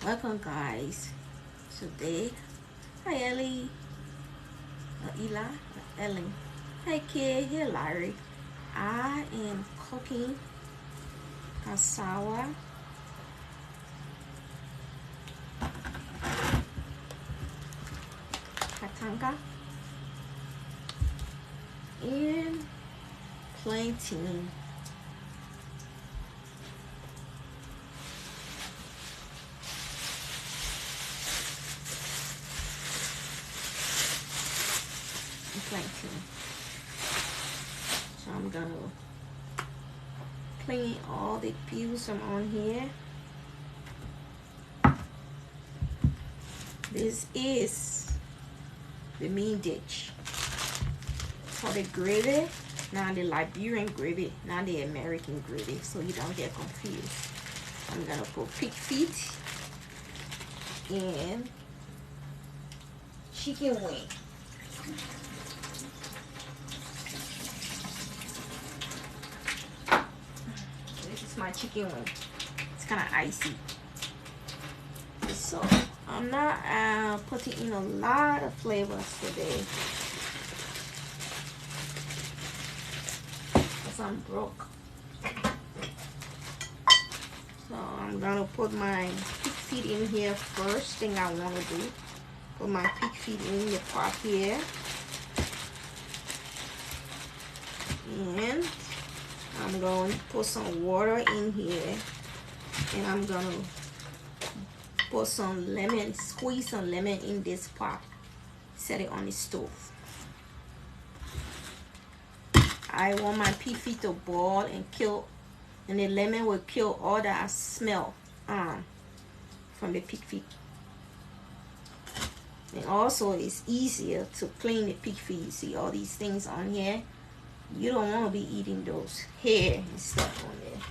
Welcome, guys. Today, hi Ellie, Eli, Ellen. Hey kid, hey Larry. I am cooking cassava, katanga, and plantain. Plantain. So I'm gonna clean all the peels from on here. This is the main dish for the gravy. Not the Liberian gravy, not the American gravy, so you don't get confused. I'm gonna put pig feet and chicken wing. This is my chicken wing. It's kind of icy, so I'm not putting in a lot of flavors today because I'm broke. So I'm gonna put my pig feet in here first. Thing I want to do, put my pig feet in the pot here, and I'm going to put some water in here, and I'm gonna put some lemon, squeeze some lemon in this pot, set it on the stove. I want my pig feet to boil and the lemon will kill all that smell from the pig feet. And also it's easier to clean the pig feet. You see all these things on here, you don't want to be eating those hair and stuff on there.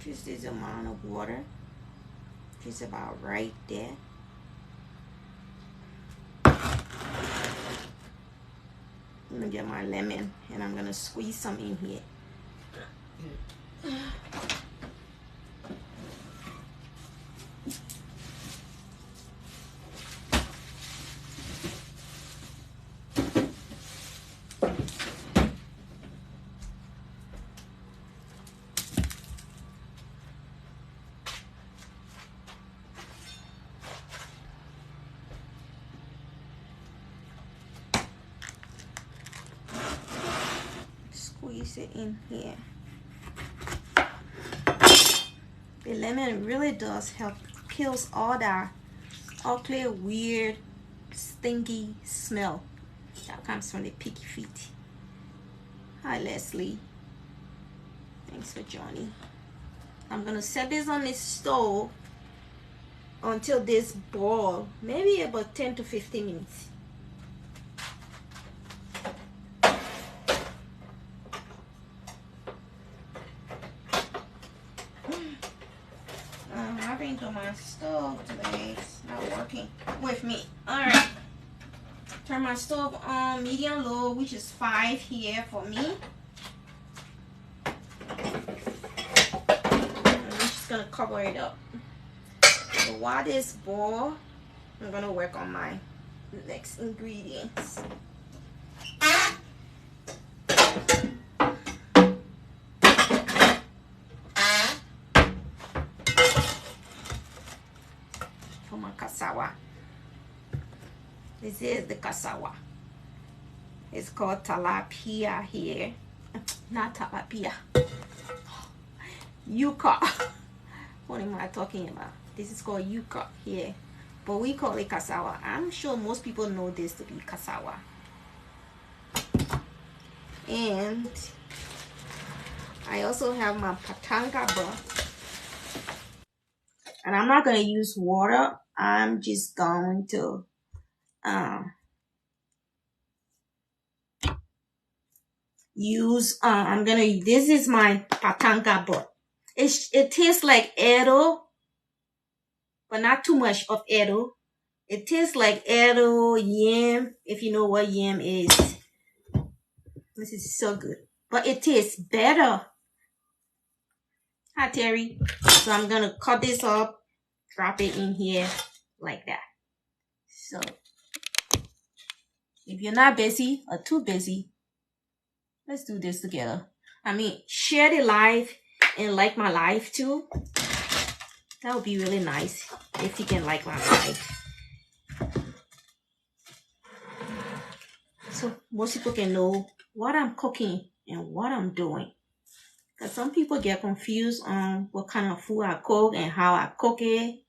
Just this amount of water, just about right there. I'm gonna get my lemon and I'm gonna squeeze some in here. Squeeze it in here. The lemon really does help, kills all that ugly, weird, stinky smell that comes from the piggy feet. Hi Leslie, thanks for joining. I'm gonna set this on the stove until this boil, maybe about 10 to 15 minutes. To my stove today, it's not working with me. All right, turn my stove on medium low, which is 5 here for me. I'm just gonna cover it up. So while this boil, I'm gonna work on my next ingredients. Cassava. This is the cassava. It's called tilapia here. Not tilapia. Yuca. What am I talking about? This is called yuca here, but we call it cassava. I'm sure most people know this to be cassava. And I also have my patanga broth. And I'm not going to use water. I'm just going to this is my patanga broth. It tastes like Edo, but not too much of Edo. It tastes like Edo, yam, if you know what yam is. This is so good. But it tastes better. Hi, Terry. So I'm going to cut this up, drop it in here like that. So if you're not busy or too busy, let's do this together. I mean, share the live and like my live too. That would be really nice if you can like my live. So most people can know what I'm cooking and what I'm doing. Because some people get confused on what kind of food I cook and how I cook it.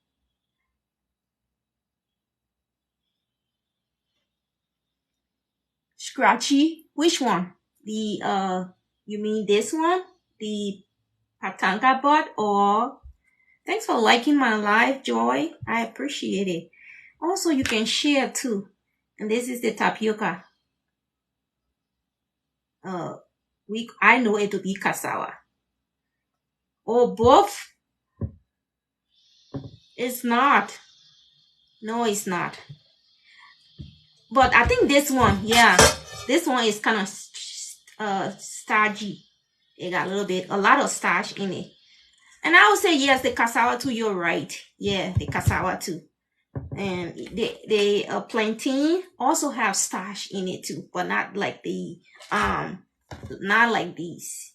Scratchy? Which one? The you mean this one? The patanga bot? Or thanks for liking my live, Joy. I appreciate it. Also, you can share too. And this is the tapioca. I know it to be cassava. Oh, both? It's not. No, it's not. But I think this one, yeah, this one is kind of starchy. It got a lot of starch in it. And I would say yes, the cassava too. You're right. Yeah, the cassava too. And the plantain also have starch in it too, but not like not like these.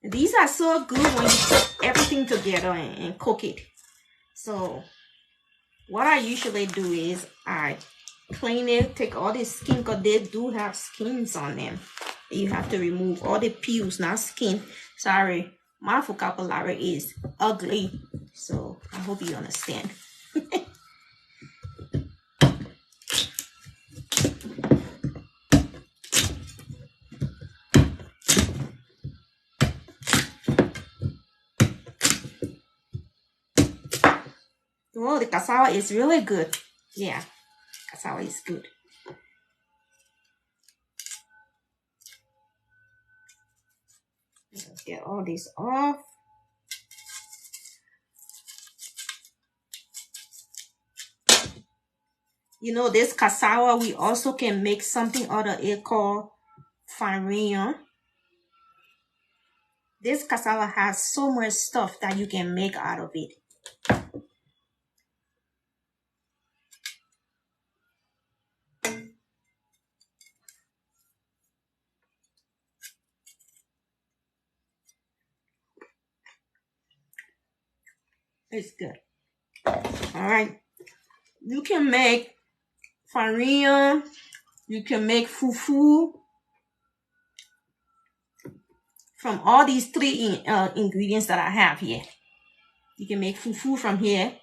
These are so good when you put everything together and cook it. So what I usually do is I clean it, take all the skin, because they do have skins on them. You have to remove all the peels, not skin. Sorry, my vocabulary is ugly, so I hope you understand. Oh, the cassava is really good. Yeah, cassava is good. Let's get all this off. You know, this cassava, we also can make something out of it called farina. This cassava has so much stuff that you can make out of it. It's good. All right. You can make farina. You can make fufu from all these three ingredients that I have here. You can make fufu from here.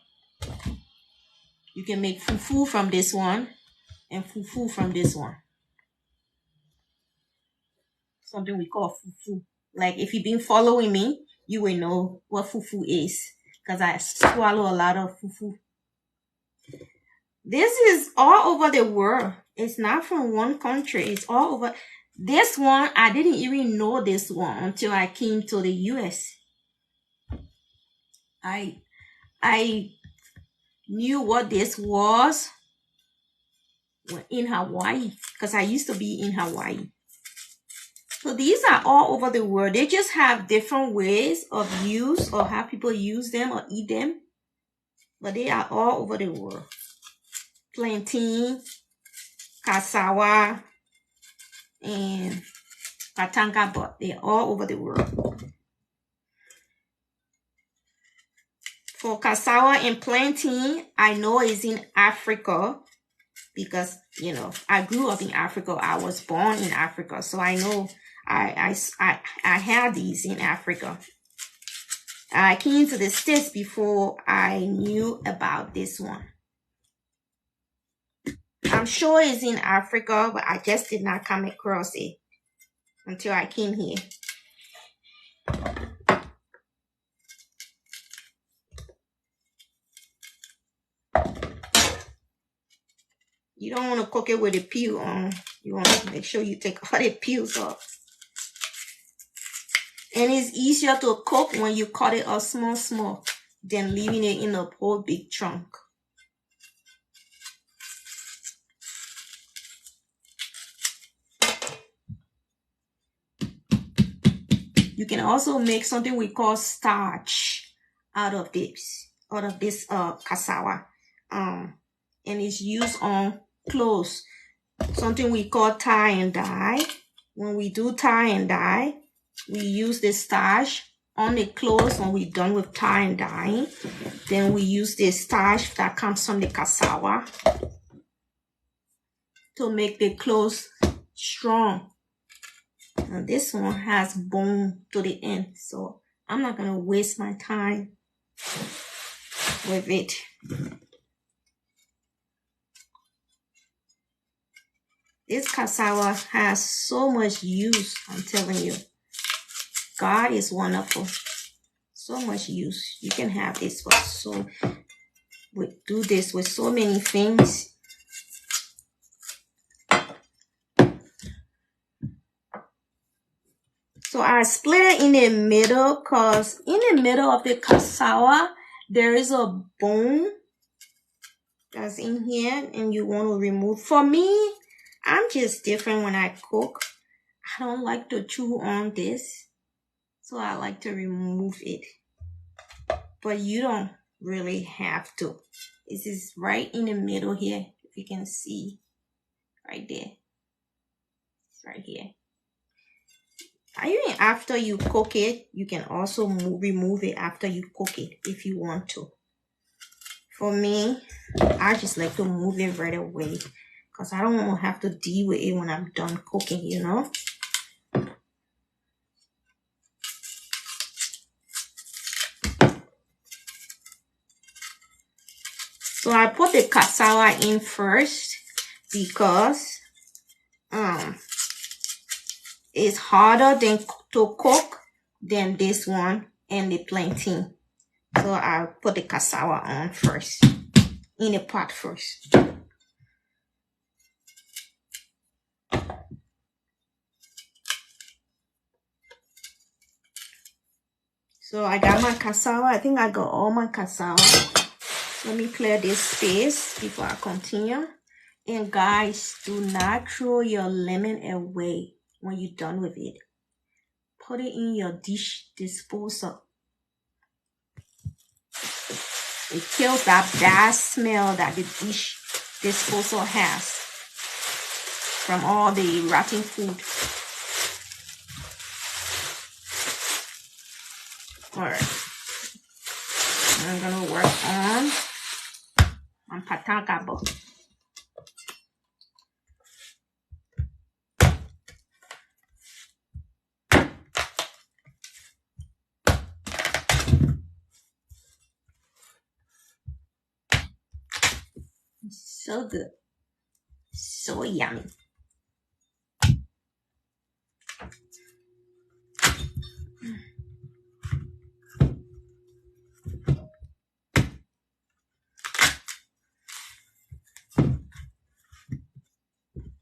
You can make fufu from this one. And fufu from this one. Something we call fufu. Like if you've been following me, you will know what fufu is. Because I swallow a lot of fufu. This is all over the world. It's not from one country. It's all over. This one, I didn't even know this one until I came to the US. I knew what this was in Hawaii, because I used to be in Hawaii. So these are all over the world. They just have different ways of use or how people use them or eat them. But they are all over the world. Plantain, cassava, and patanga, but they're all over the world. For cassava and plantain, I know it's in Africa because, you know, I grew up in Africa. I was born in Africa. So I know I had these in Africa. I came to the States before I knew about this one. I'm sure it's in Africa, but I just did not come across it until I came here. You don't want to cook it with a peel on. You want to make sure you take all the peels off. And it's easier to cook when you cut it up small than leaving it in a whole big chunk. You can also make something we call starch out of this cassava. And it's used on clothes. Something we call tie and dye. When we do tie and dye, we use the starch on the clothes when we're done with tie and dyeing. Then we use the starch that comes from the cassava to make the clothes strong. And this one has bone to the end, so I'm not going to waste my time with it. This cassava has so much use, I'm telling you. God is wonderful. So much use. You can have this for do this with so many things. So I split it in the middle because in the middle of the cassava, there is a bone that's in here and you want to remove. For me, I'm just different when I cook. I don't like to chew on this, so I like to remove it. But you don't really have to. This is right in the middle here, if you can see right there. It's right here. Even after you cook it, you can also remove it after you cook it if you want to. For me, I just like to move it right away because I don't want to have to deal with it when I'm done cooking, you know. So I put the cassava in first because it's harder to cook than this one and the plantain. So I put the cassava on first, in the pot first. So I got my cassava. I think I got all my cassava. Let me clear this space before I continue. And guys, do not throw your lemon away when you're done with it. Put it in your dish disposal. It kills that bad smell that the dish disposal has from all the rotten food. Alright. I'm gonna work on pataka bo. So good. So yummy.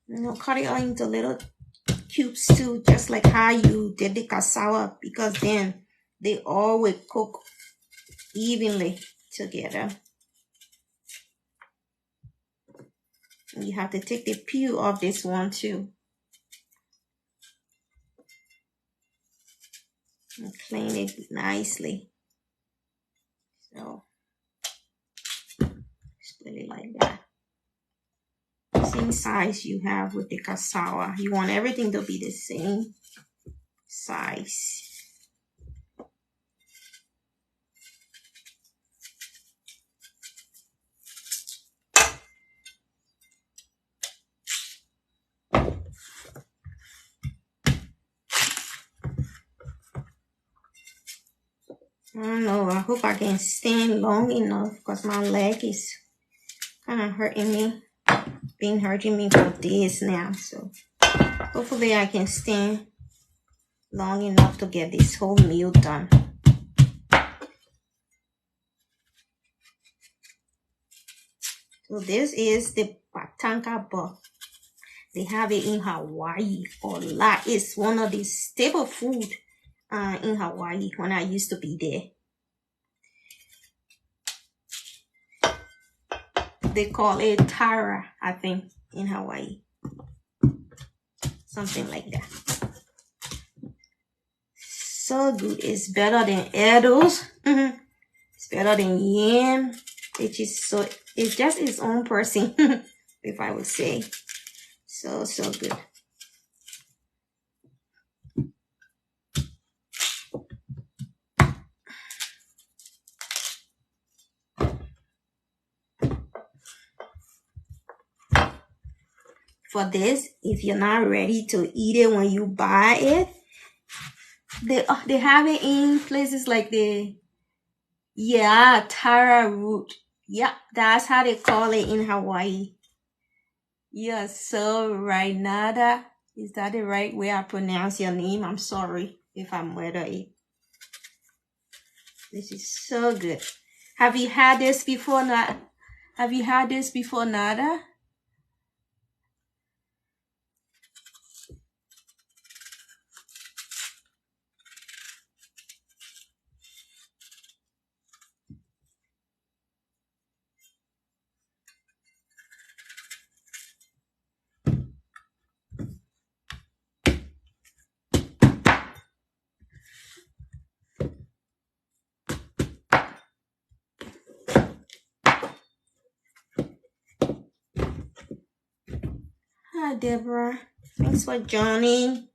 You know, cut it into little cubes too, just like how you did the cassava, because then they all will cook evenly together. You have to take the peel off this one too. And clean it nicely. So, split it like that. Same size you have with the cassava. You want everything to be the same size. I don't know, I hope I can stand long enough because my leg is kind of hurting me. Been hurting me for days now, so hopefully I can stand long enough to get this whole meal done. So this is the patanka buck. They have it in Hawaii a lot. It's one of the staple food in Hawaii when I used to be there. They call it Tera, I think, in Hawaii. Something like that. so good. It's better than edibles. It's better than yam. It's just its own person, if I would say. So good. For this, if you're not ready to eat it when you buy it, they have it in places like Tera root. Yeah, that's how they call it in Hawaii. You're so right, Nada. Is that the right way I pronounce your name? I'm sorry if I'm murder it. This is so good. Have you had this before, Nada? Have you had this before, Nada? Hi, Deborah. Thanks for joining.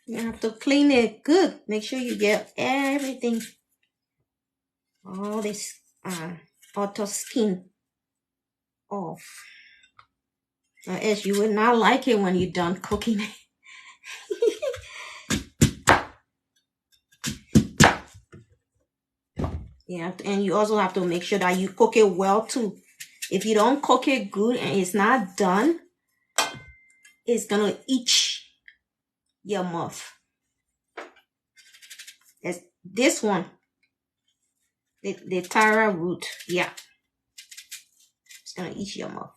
You have to clean it good. Make sure you get everything, all this outer skin off. Or else you will not like it when you're done cooking it. Yeah, and you also have to make sure that you cook it well too. If you don't cook it good and it's not done, it's gonna itch your mouth. As this one, the Tara root, yeah, it's gonna itch your mouth.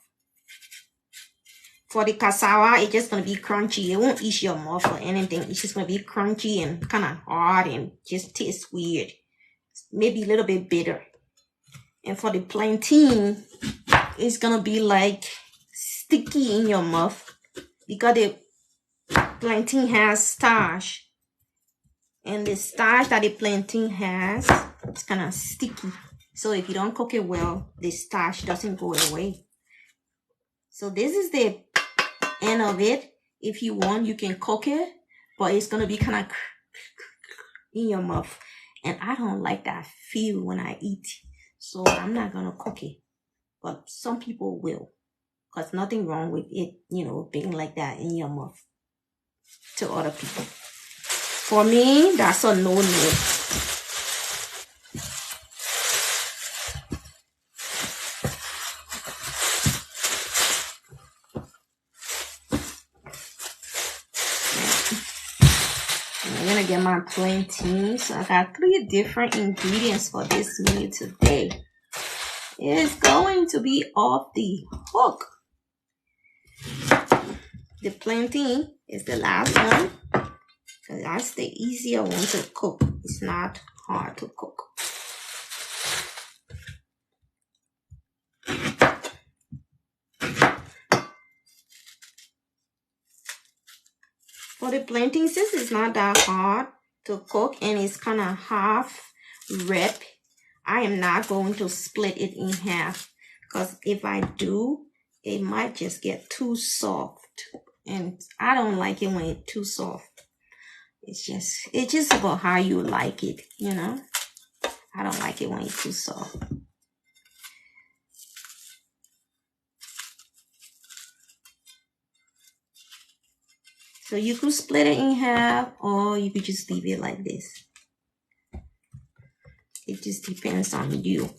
For the cassava, it's just gonna be crunchy. It won't itch your mouth or anything. It's just gonna be crunchy and kind of hard and just taste weird. Maybe a little bit bitter. And for the plantain, it's gonna be like sticky in your mouth because the plantain has starch. And the starch that the plantain has, it's kind of sticky. So if you don't cook it well, the starch doesn't go away. So this is the end of it. If you want, you can cook it, but it's going to be kind of in your mouth. And I don't like that feel when I eat. So I'm not going to cook it. But some people will. Because nothing wrong with it, being like that in your mouth to other people. For me, that's a no-no. I'm gonna get my plantain. So I got 3 different ingredients for this meal today. It's going to be off the hook. The plantain is the last one. That's the easier one to cook. It's not hard to cook. For the plantain, since it's not that hard to cook and it's kind of half ripe, I am not going to split it in half. Because if I do, it might just get too soft. And I don't like it when it's too soft. It's just about how you like it, I don't like it when it's too soft. So you could split it in half or you could just leave it like this. It just depends on you.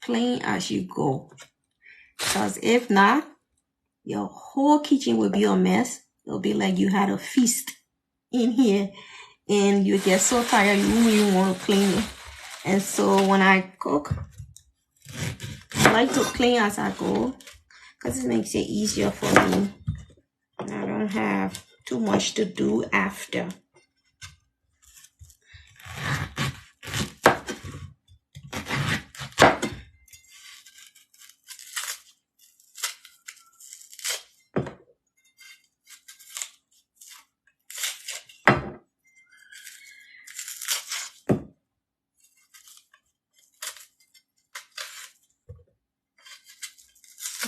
clean as you go. Because if not, your whole kitchen will be a mess. It'll be like you had a feast in here and you get so tired you won't even want to clean it. And so when I cook, I like to clean as I go because it makes it easier for me. I don't have too much to do after.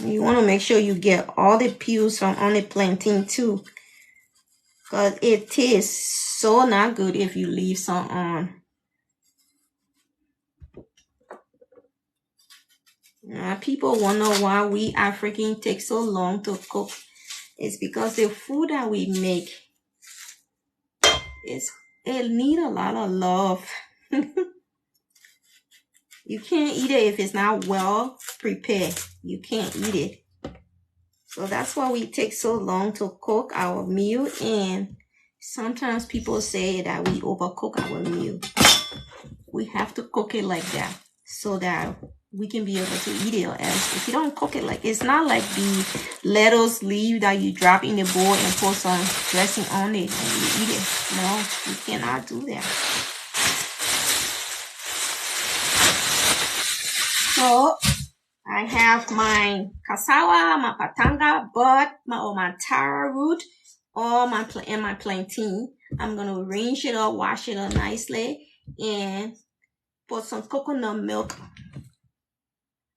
You want to make sure you get all the peels from on the plantain too, because it tastes so not good if you leave some on. Now, people wonder why we Africans take so long to cook. It's because the food that we make it need a lot of love. You can't eat it if it's not well prepared. You can't eat it. So that's why we take so long to cook our meal. And sometimes people say that we overcook our meal. We have to cook it like that so that we can be able to eat it. Or else if you don't cook it like, it's not like the lettuce leaf that you drop in the bowl and put some dressing on it and you eat it. No, you cannot do that. So I have my cassava, my patanga, my tara root, my plantain. I'm gonna rinse it up, wash it up nicely, and put some coconut milk.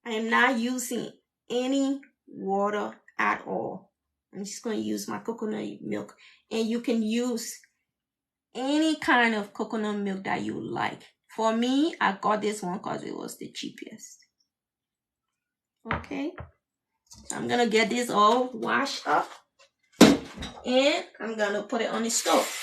I am not using any water at all. I'm just going to use my coconut milk. And you can use any kind of coconut milk that you like. For me, I got this one because it was the cheapest. Okay. So I'm going to get this all washed up. And I'm going to put it on the stove.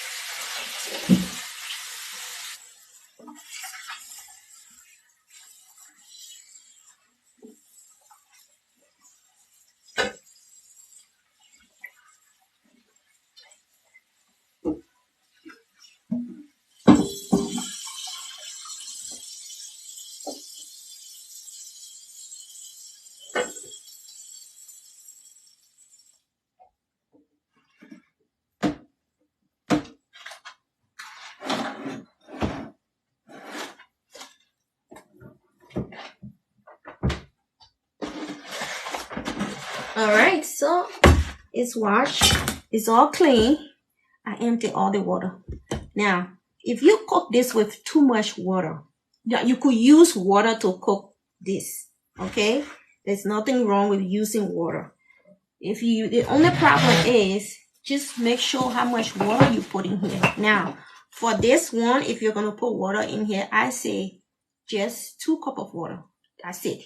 Alright, so it's washed. It's all clean. I empty all the water. Now, if you cook this with too much water, you could use water to cook this. Okay? There's nothing wrong with using water. The only problem is just make sure how much water you put in here. Now, for this one, if you're gonna put water in here, I say just 2 cups of water. That's it.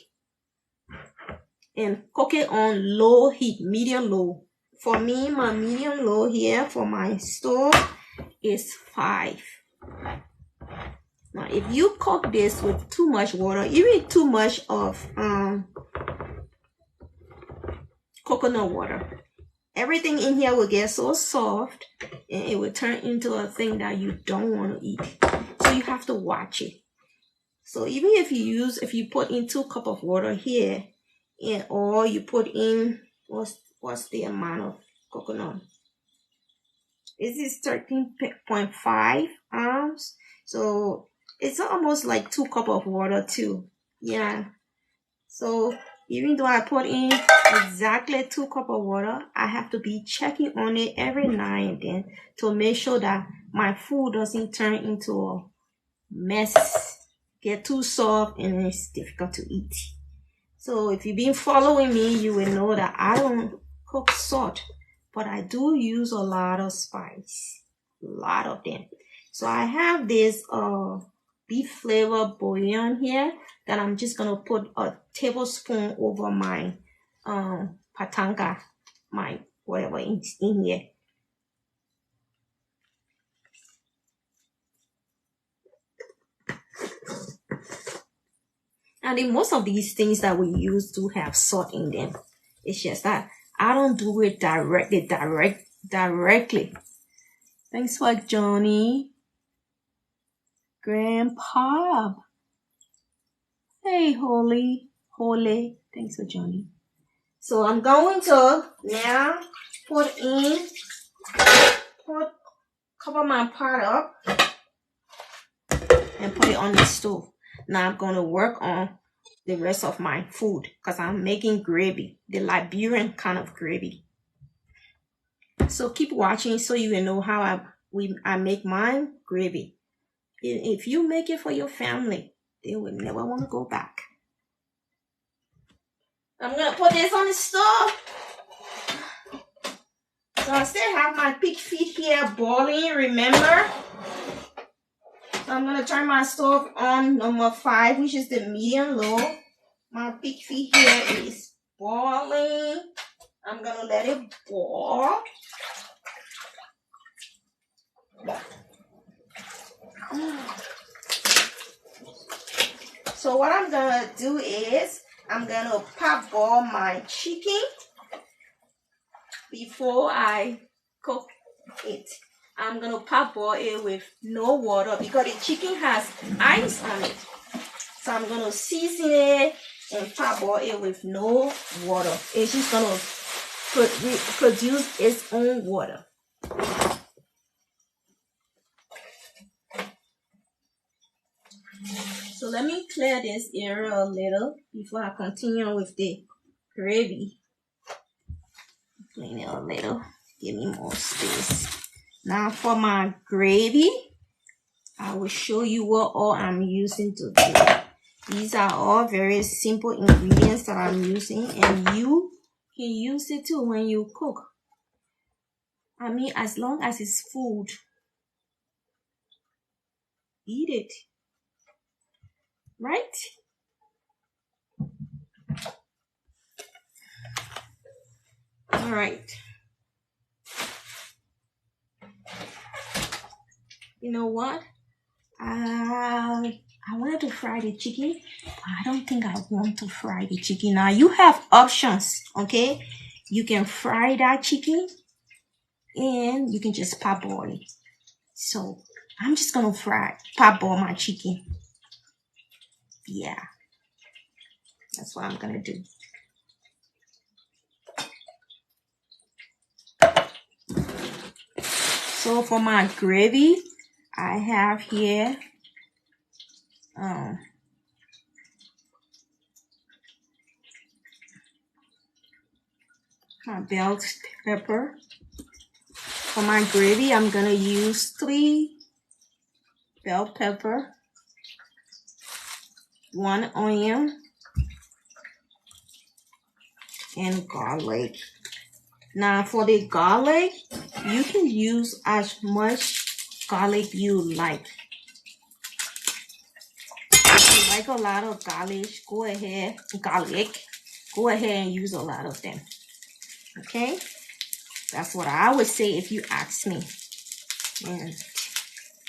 And cook it on low heat, medium low. For me, my medium low here for my stove is 5. Now, if you cook this with too much water, even too much of coconut water, everything in here will get so soft and it will turn into a thing that you don't want to eat. So you have to watch it. So even if you put in 2 cups of water here, or you put in, what's the amount of coconut? This is 13.5 ounces. So it's almost like 2 cups of water too. Yeah. So even though I put in exactly 2 cups of water, I have to be checking on it every now and then to make sure that my food doesn't turn into a mess, get too soft, and it's difficult to eat. So if you've been following me, you will know that I don't cook salt, but I do use a lot of spice, a lot of them. So I have this beef flavor bouillon here that I'm just gonna put a tablespoon over my patanga, my whatever in here. And then most of these things that we use do have salt in them. It's just that I don't do it directly. Thanks for Johnny. Grandpa. Hey, Holy. Thanks for Johnny. So I'm going to now cover my pot up and put it on the stove. Now I'm going to work on the rest of my food because I'm making gravy, the Liberian kind of gravy. So keep watching so you will know how I make my gravy. If you make it for your family, they will never want to go back. I'm going to put this on the stove. So I still have my pig feet here boiling, remember? So I'm going to turn my stove on number 5, which is the medium low. My pig feet here is boiling. I'm going to let it boil. So what I'm going to do is I'm going to pop boil my chicken before I cook it. I'm going to pop boil it with no water because the chicken has ice on it. So I'm going to season it and pop boil it with no water. It's just going to produce its own water. So let me clear this area a little before I continue with the gravy. Clean it a little. Give me more space. Now for my gravy, I will show you what all I'm using today. These are all very simple ingredients that I'm using, and you can use it too when you cook. I mean, as long as it's food, eat it. Right? All right. You know what? I wanted to fry the chicken, but I don't think I want to fry the chicken. Now, you have options, okay? You can fry that chicken, and you can just pop boil it. So, I'm just going to pop boil my chicken. Yeah. That's what I'm going to do. So for my gravy, I have here my bell pepper. For my gravy, I'm going to use 3 bell pepper, 1 onion, and garlic. Now for the garlic, you can use as much garlic you like. If you like a lot of garlic, go ahead and use a lot of them. Okay? That's what I would say if you ask me. And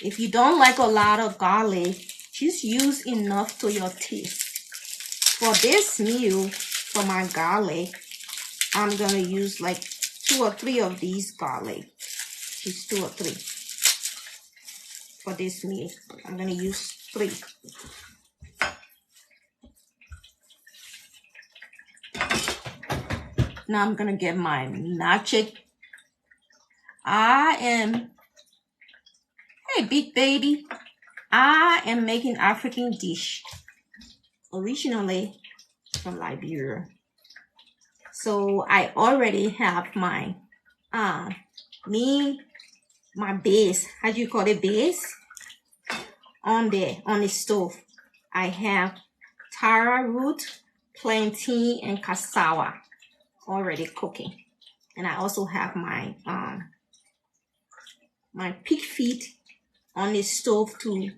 if you don't like a lot of garlic, just use enough to your taste. For this meal, for my garlic, I'm going to use like 2 or 3 of these garlic. Just 2 or 3. For this meal, I'm going to use 3. Now I'm going to get my nacho. Hey big baby, I am making African dish. Originally from Liberia. So I already have my base, how do you call it, base? On the stove. I have Tera root, plantain, and cassava already cooking. And I also have my my pig feet on the stove to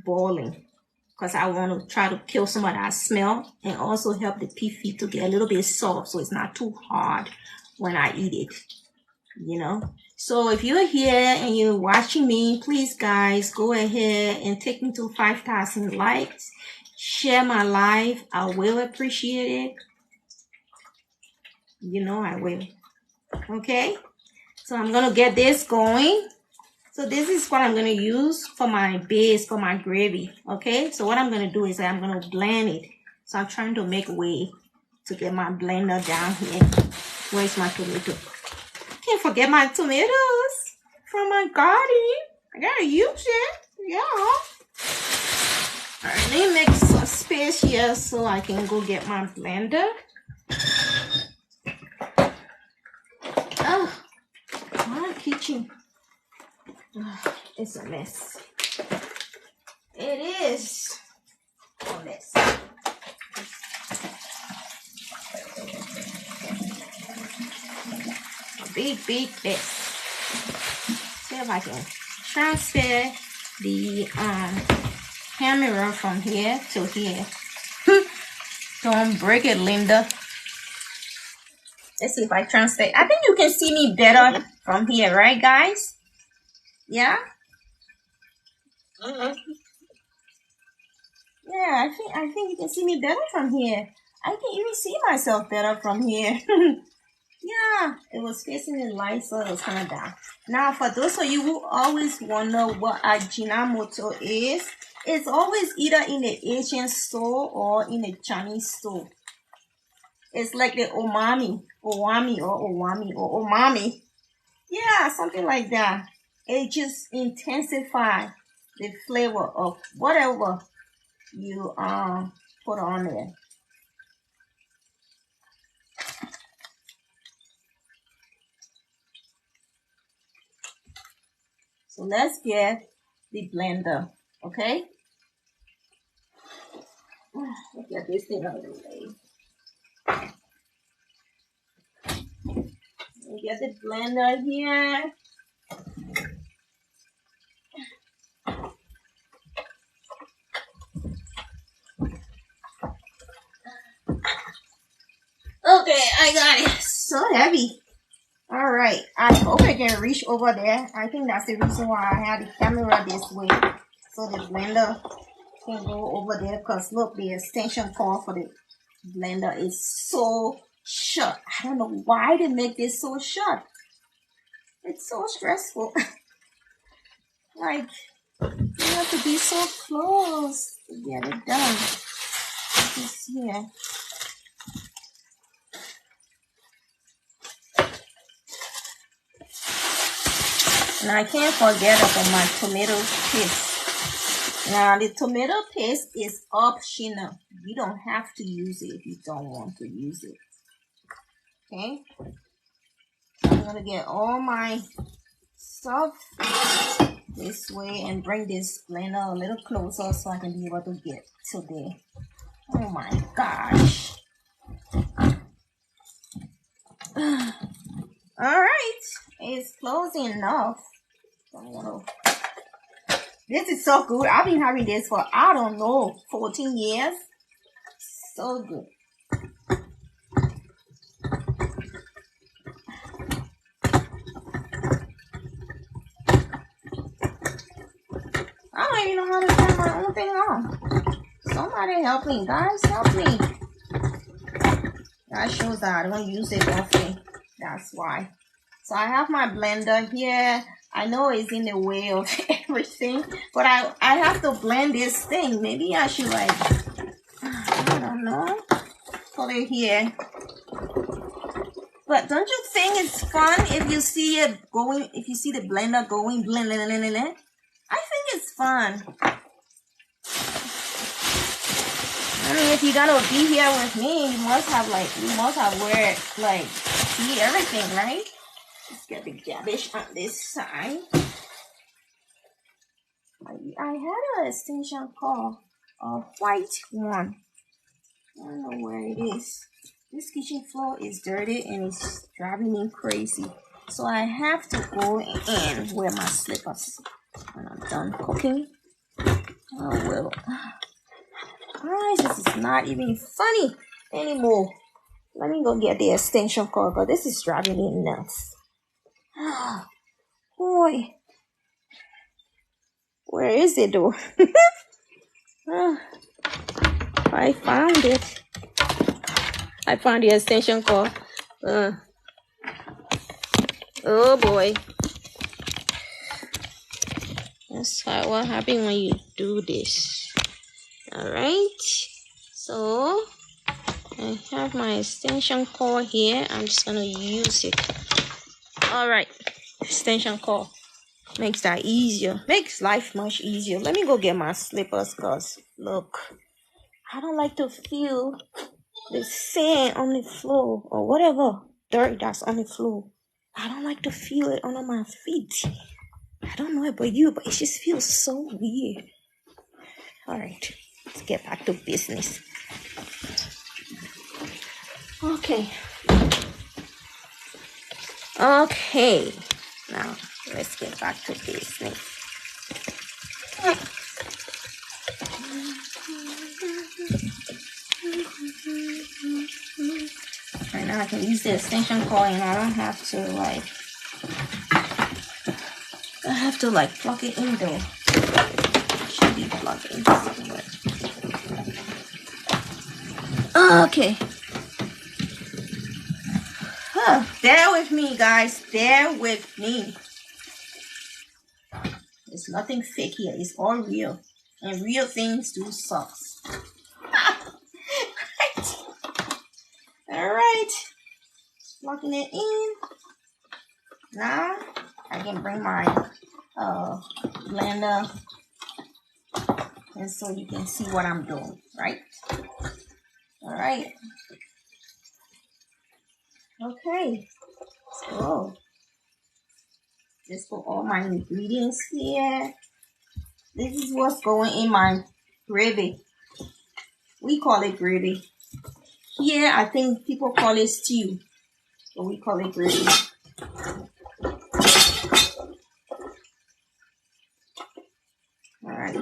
boiling, because I want to try to kill some of that smell and also help the pig feet to get a little bit soft so it's not too hard when I eat it, you know. So if you're here and you're watching me, please guys, go ahead and take me to 5,000 likes share my life, I will appreciate it. You know I will. Okay, so I'm gonna get this going. So this is what I'm gonna use for my base, for my gravy. Okay, so what I'm gonna do is I'm gonna blend it. So I'm trying to make a way to get my blender down here. Where's my tomato? Can't forget my tomatoes from my garden. I gotta use it. Yeah. Alright, let me make some space here so I can go get my blender. Oh, my kitchen. Oh, it's a mess. It is a mess. A big mess. See if I can transfer the camera from here to here. Don't break it, Linda. Let's see if I transfer. I think you can see me better from here, right, guys? Yeah. Yeah, I think you can see me better from here. I can even see myself better from here. Yeah, it was facing the light, so it was kind of down. Now, for those of you who always wonder what Ajinomoto is, it's always either in the Asian store or in the Chinese store. It's like the umami or umami. Yeah, something like that. It just intensifies the flavor of whatever you put on there. So let's get the blender, okay? Let's get this thing out of the way. Get the blender here. Okay, I got it. So heavy. All right. I hope I can reach over there. I think that's the reason why I had the camera this way. So the blender can go over there. Because look, the extension cord for the blender is so short. I don't know why they make this so short. It's so stressful. Like, you have to be so close to get it done. This here. And I can't forget about my tomato paste. Now, the tomato paste is optional. You don't have to use it if you don't want to use it. Okay? So I'm going to get all my stuff this way and bring this blender a little closer so I can be able to get to there. Oh my gosh. Alright. It's close enough. This is so good. I've been having this for, I don't know, 14 years. So good. I don't even know how to turn my own thing on. Somebody help me. Guys, help me. That shows that I don't use it often. That's why. So I have my blender here. I know it's in the way of everything, but I have to blend this thing. Maybe I should I don't know, put it here. But don't you think it's fun if you see it going, if you see the blender going blend? I think it's fun. I mean, if you're gonna be here with me, you must have see everything, right? Let's get the garbage on this side. I had an extension cord, a white one. I don't know where it is. This kitchen floor is dirty and it's driving me crazy. So I have to go and wear my slippers when I'm done cooking. Oh well. Guys, this is not even funny anymore. Let me go get the extension cord, but this is driving me nuts. Oh, boy. Where is it though? I found it. I found the extension cord. Oh boy. That's what happens when you do this. Alright. So I have my extension cord here. I'm just gonna use it. Alright. Extension cord makes that easier. Makes life much easier. Let me go get my slippers, cause look, I don't like to feel the sand on the floor or whatever dirt that's on the floor. I don't like to feel it under my feet. I don't know about you, but it just feels so weird. Alright, let's get back to business. Okay. Now let's get back to business. Right now I can use the extension cord and I don't have to plug it in though. It should be plugged in somewhere. Okay. Bear with me, guys. Bear with me. There's nothing fake here. It's all real. And real things do suck. Alright. Plugging it in. Now I can bring my blender, and so you can see what I'm doing, right? Alright. Okay. So just put all my ingredients here. This is what's going in my gravy. We call it gravy. Here, I think people call it stew, but we call it gravy. Alright,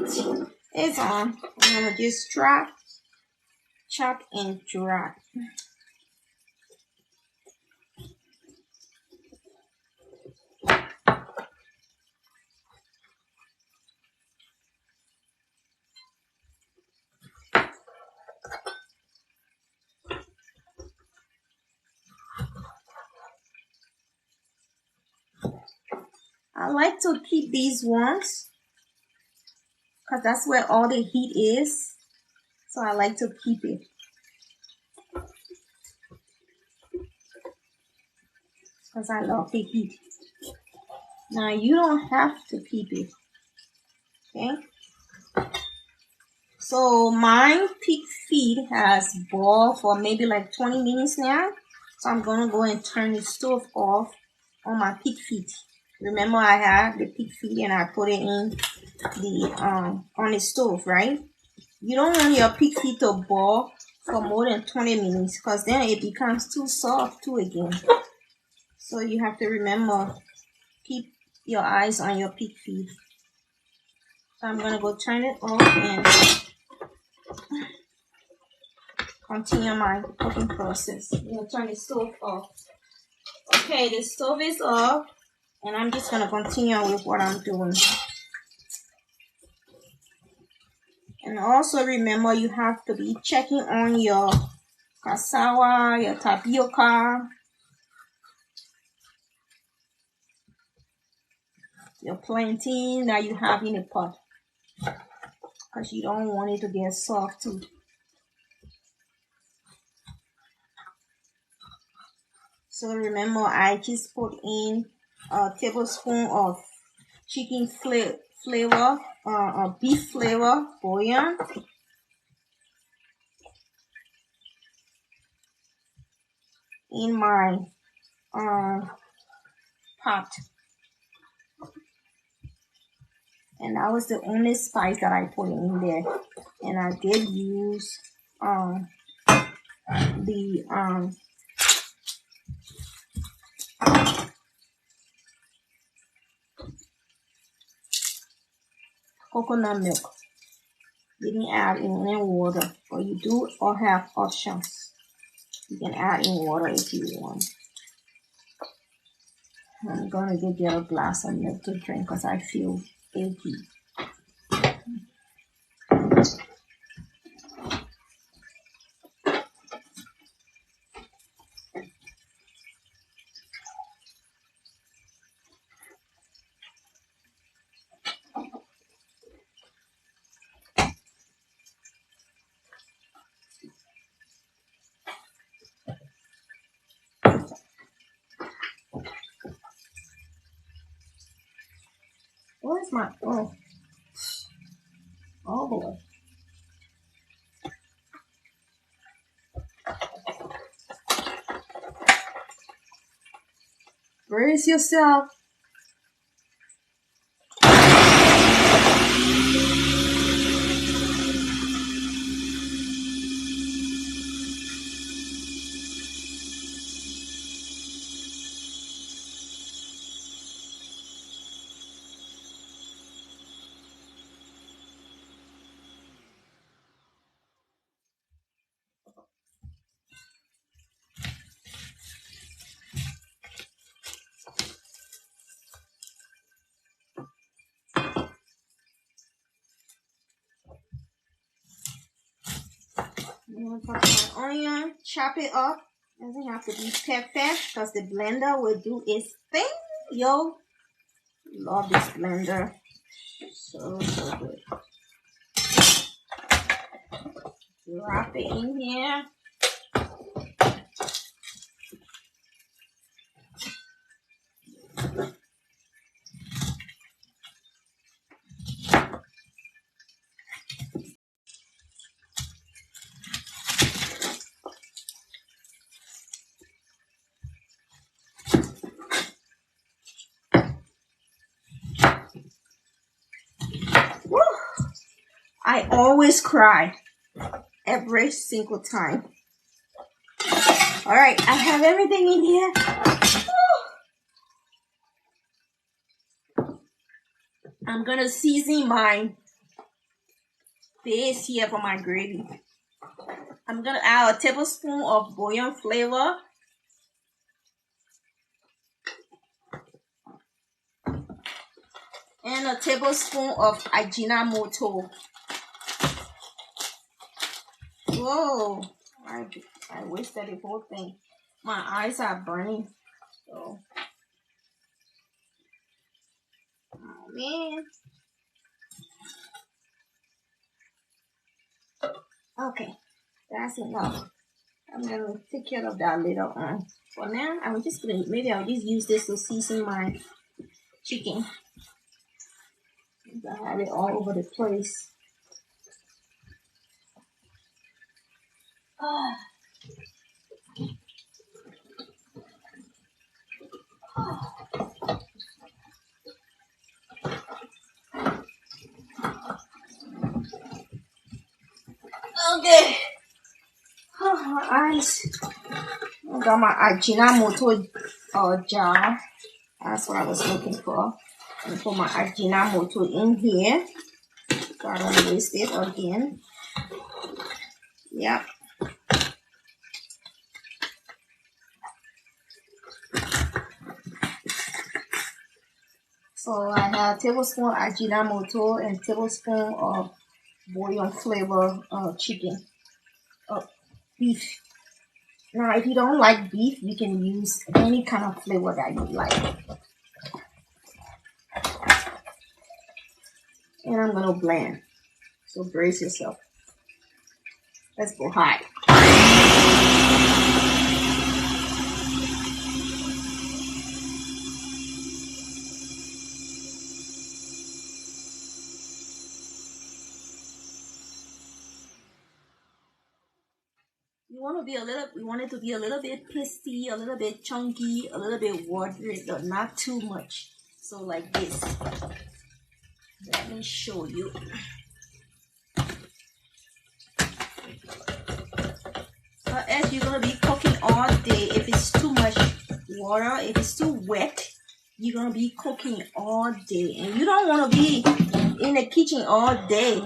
it's on. I'm gonna just chop and drop. I like to keep these ones because that's where all the heat is. So I like to keep it. Because I love the heat. Now you don't have to keep it. Okay. So my pig feed has boiled for maybe like 20 minutes now. So I'm gonna go and turn the stove off on my pig feet. Remember I have the pig feet and I put it in the on the stove, right? You don't want your pig feet to boil for more than 20 minutes because then it becomes too soft too again. So you have to remember, keep your eyes on your pig feet. So I'm gonna go turn it off and continue my cooking process. I'm gonna turn the stove off. Okay, the stove is off. And I'm just going to continue with what I'm doing. And also remember, you have to be checking on your cassava, your tapioca, your plantain that you have in the pot. Because you don't want it to get soft too. So remember, I just put in a tablespoon of chicken flavor, beef flavor bouillon. In my pot. And that was the only spice that I put in there. And I did use the coconut milk. Didn't add in any water, but you do all have options. You can add in water if you want. I'm gonna go get a glass of milk to drink because I feel achy. my, oh boy. Brace yourself. I'm gonna put my onion, chop it up. Doesn't have to be perfect because the blender will do its thing. Yo, love this blender. So good. Drop it in here. Woo! I always cry every single time. All right, I have everything in here. Woo! I'm gonna season my base here for my gravy. I'm gonna add a tablespoon of bouillon flavor. And a tablespoon of Ajinomoto. Whoa, I wasted the whole thing. My eyes are burning. So, oh man. Okay, that's enough. I'm gonna take care of that later on. For now, I'm just gonna, maybe I'll just use this to season my chicken. I have it all over the place. Okay. Oh, my eyes. I got my Ajinomoto jar. That's what I was looking for. And put my Ajinomoto in here. So I don't waste it again. Yep. So I have a tablespoon Ajinomoto and tablespoon of bouillon flavor chicken. Beef. Now, if you don't like beef, you can use any kind of flavor that you like. And I'm gonna blend. So brace yourself. Let's go high. You want it to be a little bit pasty, a little bit chunky, a little bit watery, but not too much. So like this. Let me show you. As you're gonna be cooking all day, if it's too much water, if it's too wet, you're gonna be cooking all day, and you don't want to be in the kitchen all day.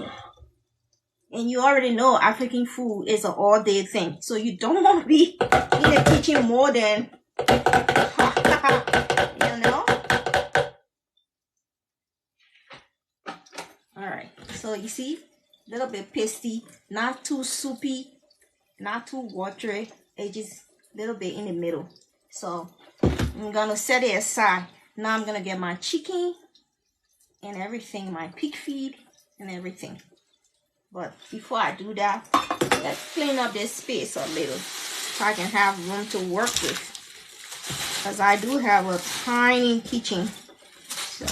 And you already know African food is an all-day thing. So you don't want to be in the kitchen more than, you know? Alright, so you see, a little bit pasty, not too soupy, not too watery. It's just a little bit in the middle. So I'm going to set it aside. Now I'm going to get my chicken and everything, my pig feed and everything. But before I do that, let's clean up this space a little so I can have room to work with. Because I do have a tiny kitchen. So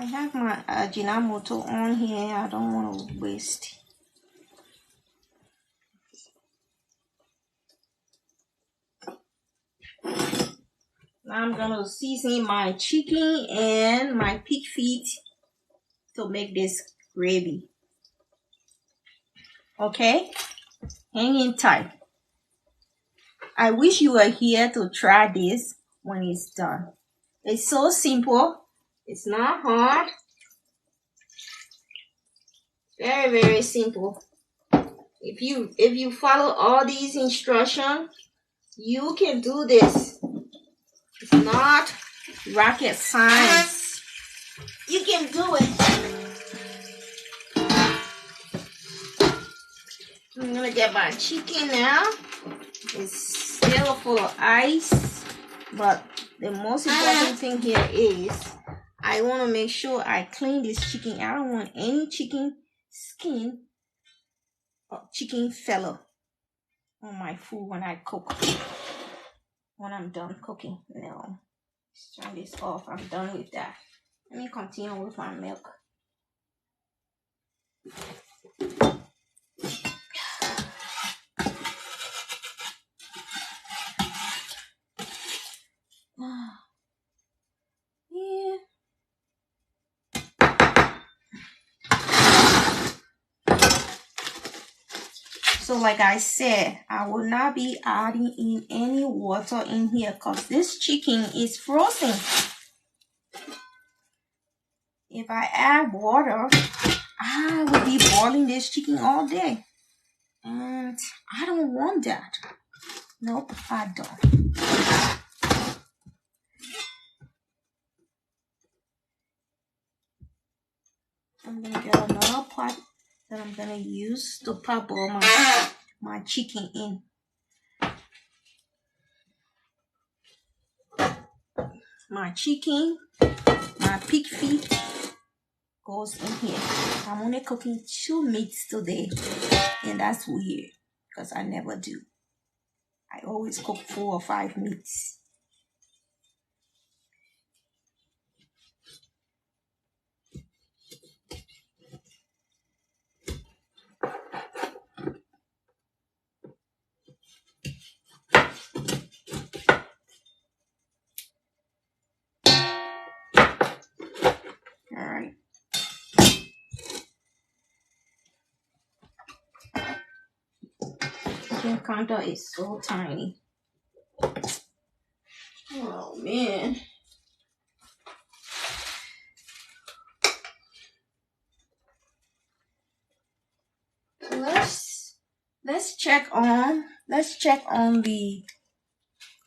have my Ajinomoto on here. I don't want to waste. Now I'm gonna season my chicken and my pig feet to make this gravy. Okay, hang in tight. I wish you were here to try this when it's done. It's so simple. It's not hard. Very, very simple. If you follow all these instructions, you can do this. It's not rocket science. You can do it. I'm gonna get my chicken now. It's still full of ice, but the most important thing here is I want to make sure I clean this chicken. I don't want any chicken skin or chicken fella on my food when I cook. When I'm done cooking. No. Let's turn this off. I'm done with that. Let me continue with my milk. Yeah. So like I said, I will not be adding in any water in here because this chicken is frozen. If I add water, I will be boiling this chicken all day. And I don't want that. Nope, I don't. I'm going to get another pot that I'm going to use to parboil my chicken in. My chicken, my pig feet goes in here. I'm only cooking 2 meats today, and that's weird because I never do. I always cook 4 or 5 meats. Alright. Chicken counter is so tiny. Oh man. Let's check on the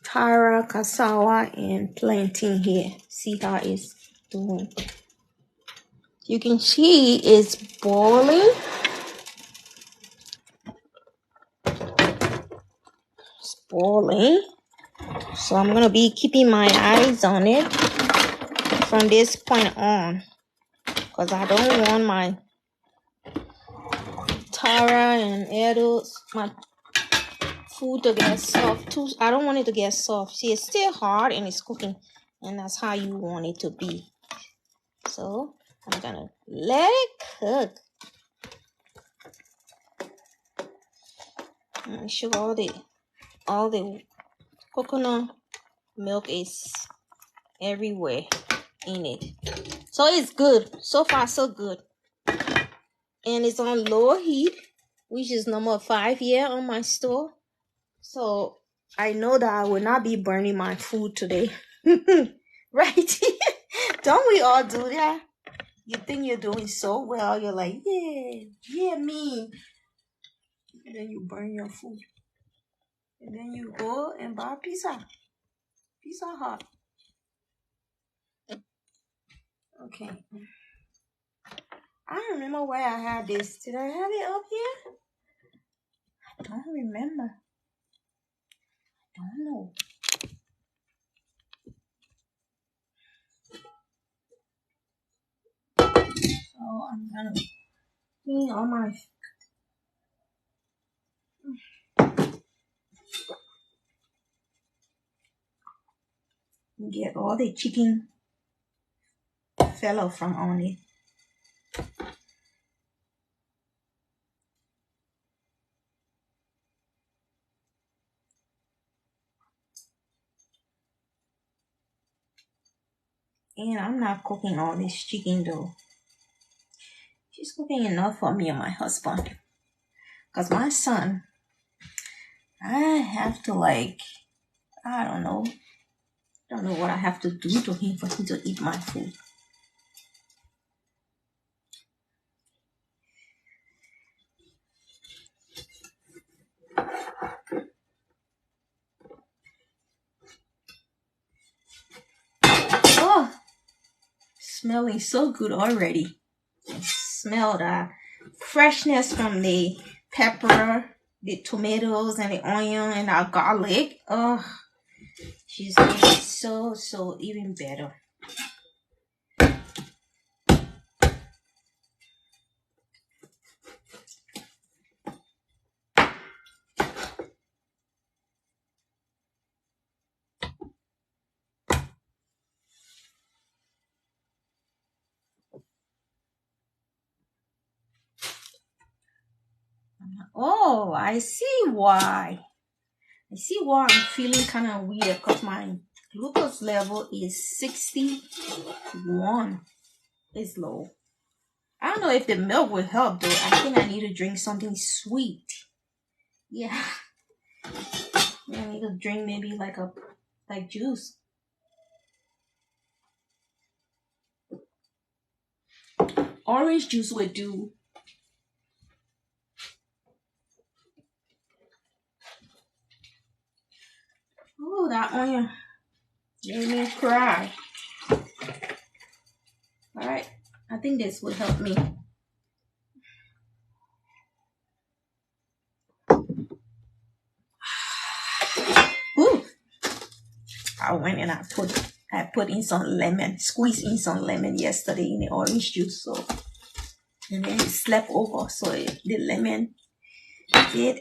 Tera, Cassava, and plantain here. See how it's doing. You can see it's boiling. It's boiling. So I'm gonna be keeping my eyes on it from this point on, because I don't want my Tera and my food to get soft too. I don't want it to get soft. See, it's still hard and it's cooking, and that's how you want it to be. So I'm gonna let it cook. Make sure all the coconut milk is everywhere in it. So it's good. So far so good. And it's on low heat, which is number 5 here on my stove. So I know that I will not be burning my food today. Right? Don't we all do that? You think you're doing so well. You're like, yeah, me. And then you burn your food. And then you go and buy Pizza Hut. Okay. I don't remember where I had this. Did I have it up here? I don't remember. I don't know. So I'm gonna clean all my get all the chicken fell off from on it. And I'm not cooking all this chicken though. She's cooking enough for me and my husband. Because my son, I have to I don't know. I don't know what I have to do to him for him to eat my food. Oh, smelling so good already. Smell the freshness from the pepper, the tomatoes, and the onion, and our garlic. Oh, she's making so even better. Oh, I see why. I see why I'm feeling kind of weird because my glucose level is 61. It's low. I don't know if the milk will help though. I think I need to drink something sweet. Yeah. I need to drink maybe like juice. Orange juice would do. Oh, that onion made me cry. Alright, I think this will help me. Ooh. I went and I put in some lemon, squeezed in some lemon yesterday in the orange juice, so and then it slept over, so the lemon did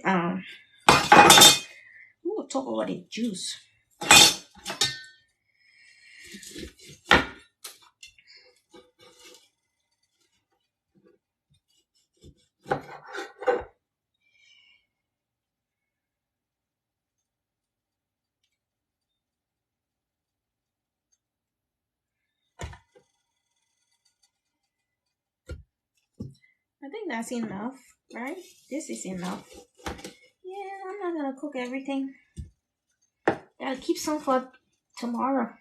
we'll talk about the juice. I think that's enough, right? This is enough. Yeah, I'm not gonna cook everything. I'll keep some for tomorrow.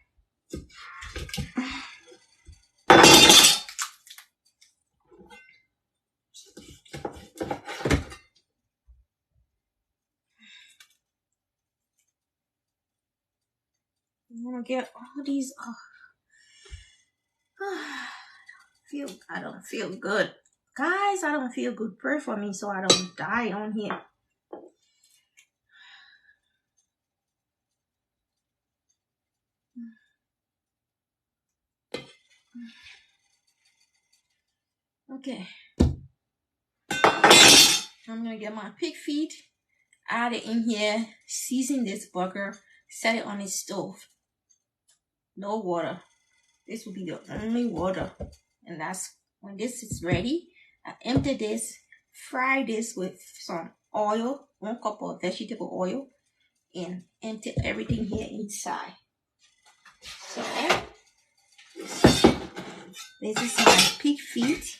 I'm gonna get all these off. I don't feel good. Guys, I don't feel good. Pray for me so I don't die on here. Okay. I'm gonna get my pig feet, add it in here, season this burger, set it on the stove. No water. This will be the only water. And that's when this is ready. I empty this, fry this with some oil, 1 cup of vegetable oil, and empty everything here inside. So this is my pig feet.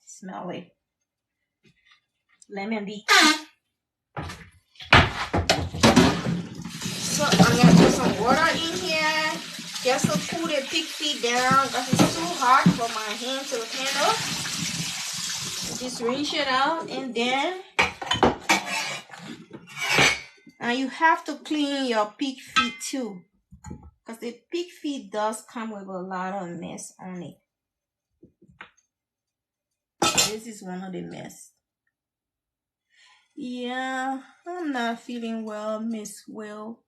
Smell it. Lemon beet. So I'm gonna put some water in here just to cool the pig feet down because it's too hot for my hand to handle. Just rinse it out, and then now you have to clean your pig feet too, because the pig feet does come with a lot of mess on it. This is one of the mess. Yeah, I'm not feeling well, Miss Will.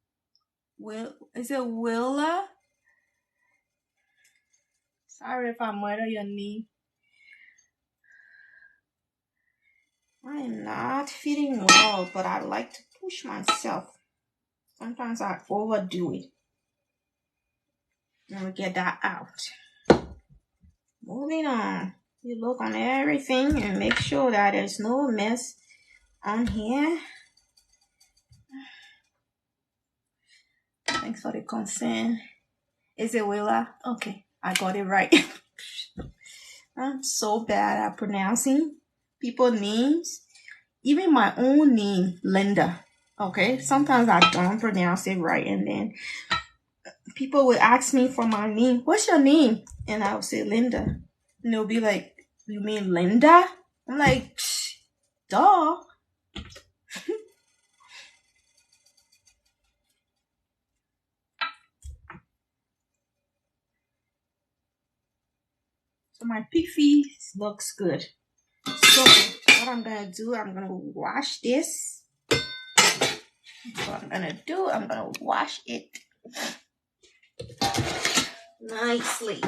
Is it Willa? Sorry if I murder your name. I am not feeling well, but I like to push myself. Sometimes I overdo it. And we get that out. Moving on. You look on everything and make sure that there's no mess on here. Thanks for the concern. Is it Willa? Okay, I got it right. I'm so bad at pronouncing people's names. Even my own name, Linda. Okay, sometimes I don't pronounce it right, and then people will ask me for my name. What's your name? And I'll say Linda. And they'll be like, you mean Linda? I'm like, duh. So my pig feet looks good. So what I'm gonna do, I'm gonna wash this. What I'm gonna do, I'm gonna wash it nicely.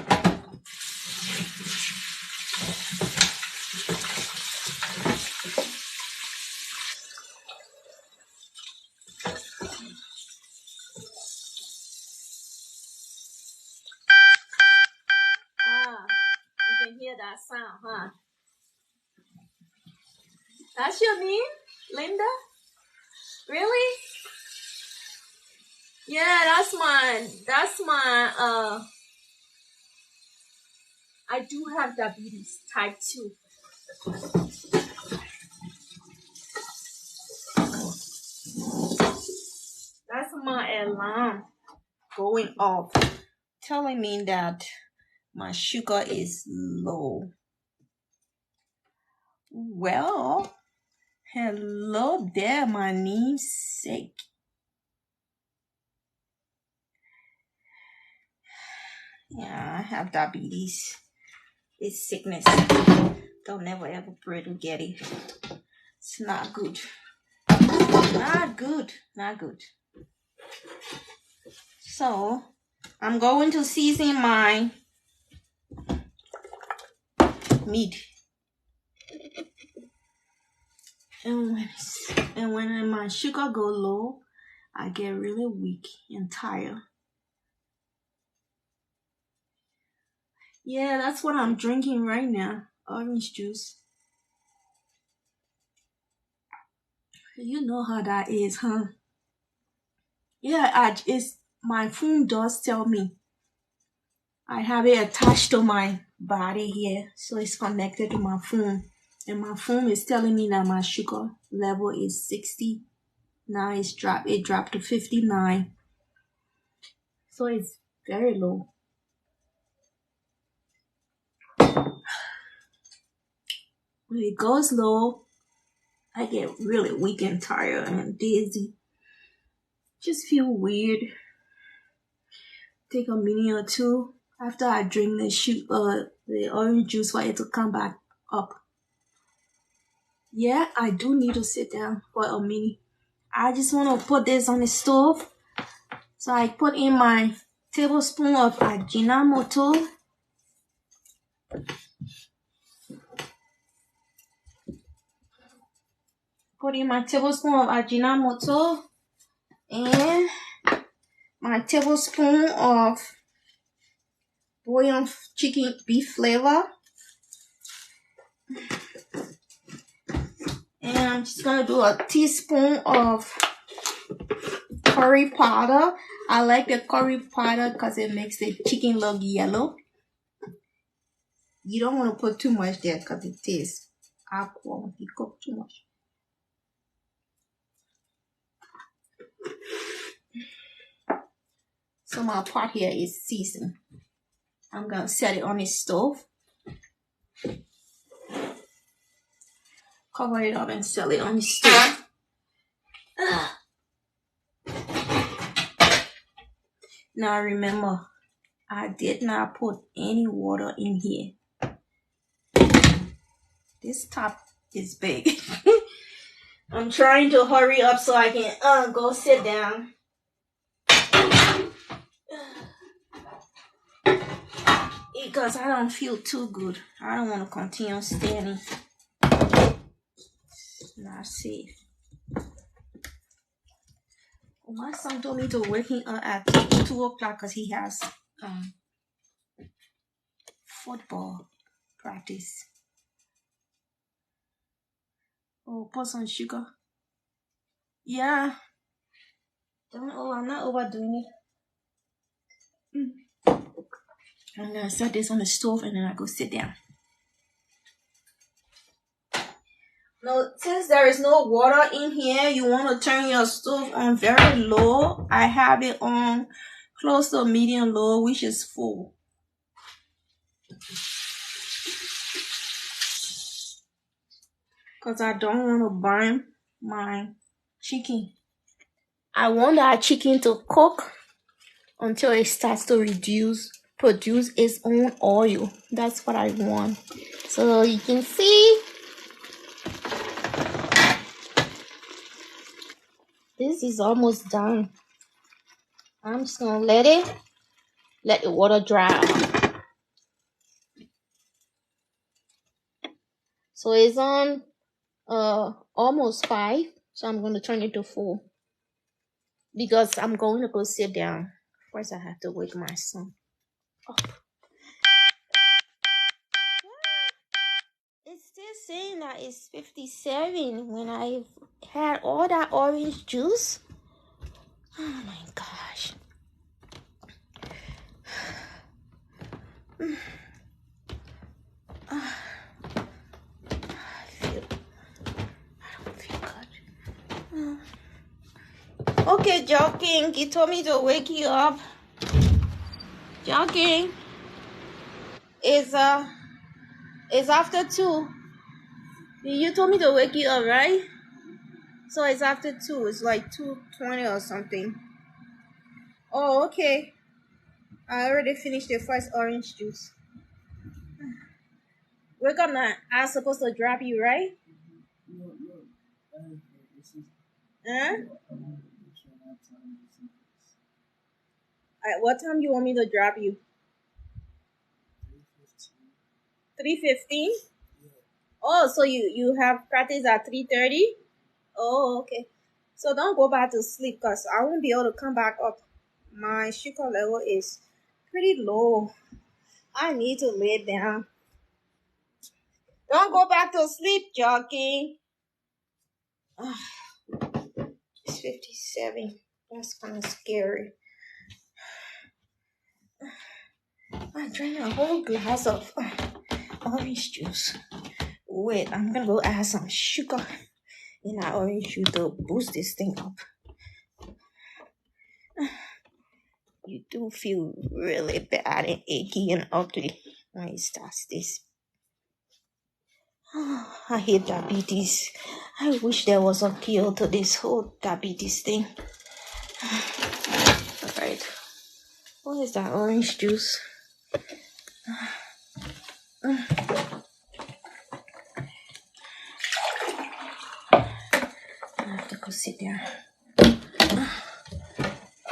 You can hear that sound, huh? That's your name, Linda? Really? Yeah, that's my I do have diabetes type 2. That's my alarm going off, telling me that my sugar is low. Well, hello there, my namesake. Yeah, I have diabetes. It's sickness. Don't never ever pray to get it. It's not good. Not good. Not good. So, I'm going to season my meat. And when my sugar go low, I get really weak and tired. Yeah, that's what I'm drinking right now. Orange juice. You know how that is, huh? Yeah, my phone does tell me. I have it attached to my body here, so it's connected to my phone. And my phone is telling me that my sugar level is 60. Now it dropped to 59. So it's very low. When it goes low, I get really weak and tired and dizzy. Just feel weird. Take a minute or two after I drink the orange juice for it to come back up. Yeah, I do need to sit down for a minute. I just want to put this on the stove. So I put in my tablespoon of Ajinomoto. Put in my tablespoon of Ajinomoto and my tablespoon of bouillon chicken beef flavor. And I'm just going to do a teaspoon of curry powder. I like the curry powder because it makes the chicken look yellow. You don't want to put too much there because it tastes aqua if you cook too much. So my pot here is seasoned. I'm going to set it on the stove. Cover it up and set it on the stove. Now remember, I did not put any water in here. This top is big. I'm trying to hurry up so I can go sit down. Because I don't feel too good. I don't want to continue standing. It's not safe. My son told me to wake him up at 2 o'clock because he has football practice. Oh, put some sugar. Yeah. I'm not overdoing it. I'm gonna set this on the stove and then I go sit down. Now, since there is no water in here, you want to turn your stove on very low. I have it on close to medium low, which is full. Because I don't want to burn my chicken. I want that chicken to cook until it starts to produce its own oil. That's what I want. So you can see this is almost done. I'm just gonna let the water dry out. So it's on almost 5. So I'm gonna turn it to 4. Because I'm going to go sit down. First I have to wake my son up. It's still saying that it's 57 when I've had all that orange juice. Oh my gosh. I don't feel good. Okay, Joking, he told me to wake you up. Joking, it's after 2. You told me to wake you up, right? So it's after 2. It's like 2:20 or something. Oh, okay. I already finished the first orange juice. Wake up now. I'm supposed to drop you, right? Huh? At what time you want me to drop you? 3:15? Oh, so you have practice at 3:30? Oh, okay. So don't go back to sleep because I won't be able to come back up. My sugar level is pretty low. I need to lay down. Don't go back to sleep, Jockey. It's 57. That's kind of scary. I drank a whole glass of orange juice. Wait, I'm gonna go add some sugar in that orange juice to boost this thing up. You do feel really bad and achy and ugly when it starts this. Oh, I hate diabetes. I wish there was a cure to this whole diabetes thing. Alright. What is that orange juice? I have to go sit down.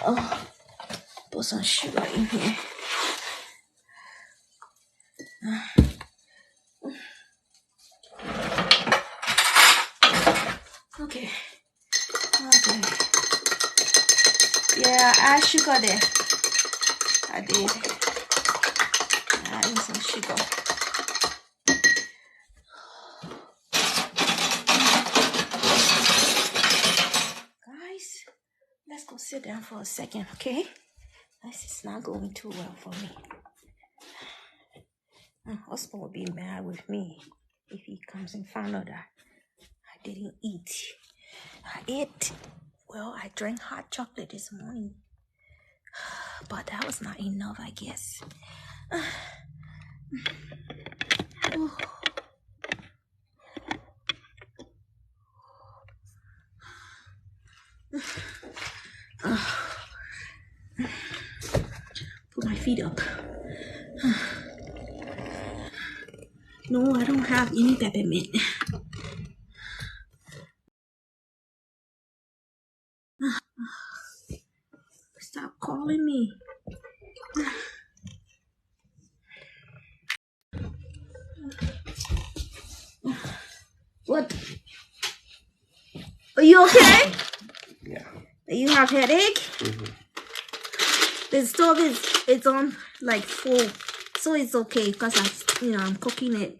Oh, put some sugar in here. Okay. Yeah, I add sugar there. I did. Adding some sugar. Guys, let's go sit down for a second, okay? This is not going too well for me. My husband will be mad with me if he comes and found out that I didn't eat. I drank hot chocolate this morning. But that was not enough, I guess. Put my feet up. No, I don't have any peppermint. Stop calling me. What? Are you okay? Yeah. You have headache? Mm-hmm. The stove is It's on like full, so it's okay because I'm cooking it.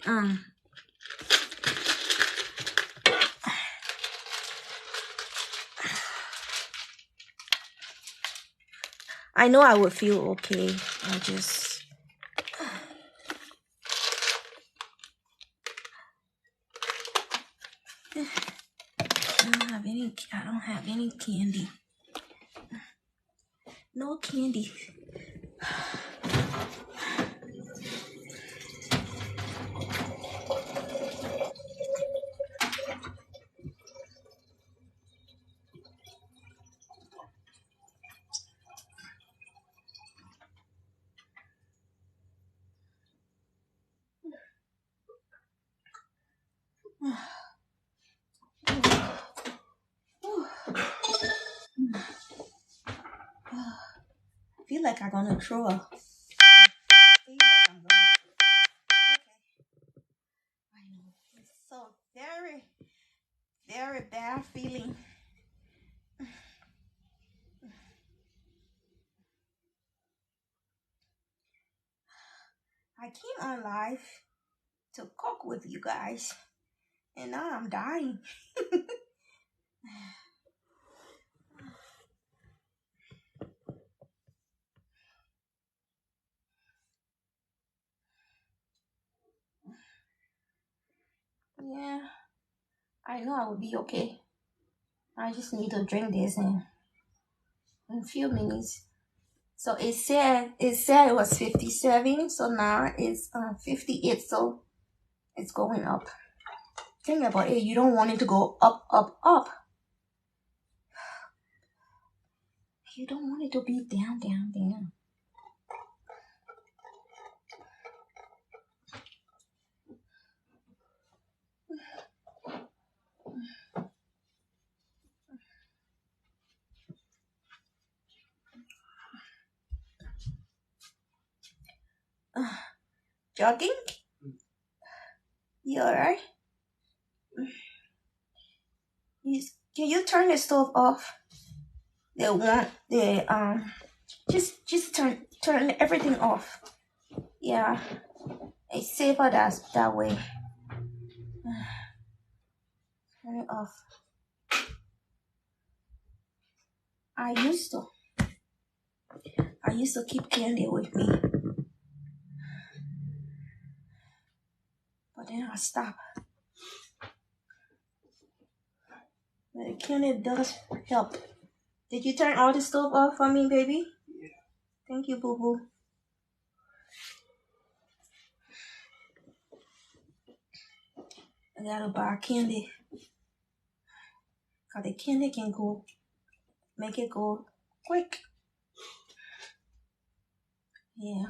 I know I would feel okay. I just I don't have any candy. No candy. I feel like I'm gonna throw up. Okay. I know. It's so very, very bad feeling. I came on live to cook with you guys, and now I'm dying. Yeah, I know I will be okay. I just need to drink this in a few minutes. So it said it was 57, so now it's 58, so it's going up. Think about it, you don't want it to go up, up, up. You don't want it to be down, down, down. Jogging? You alright? Can you turn the stove off? Just turn everything off. Yeah, it's safer that way. Turn it off. I used to keep candy with me, but then I stopped. But the candy does help. Did you turn all the stove off for me, baby? Yeah. Thank you, boo boo. I gotta buy candy. Cause the candy can make it go quick. Yeah.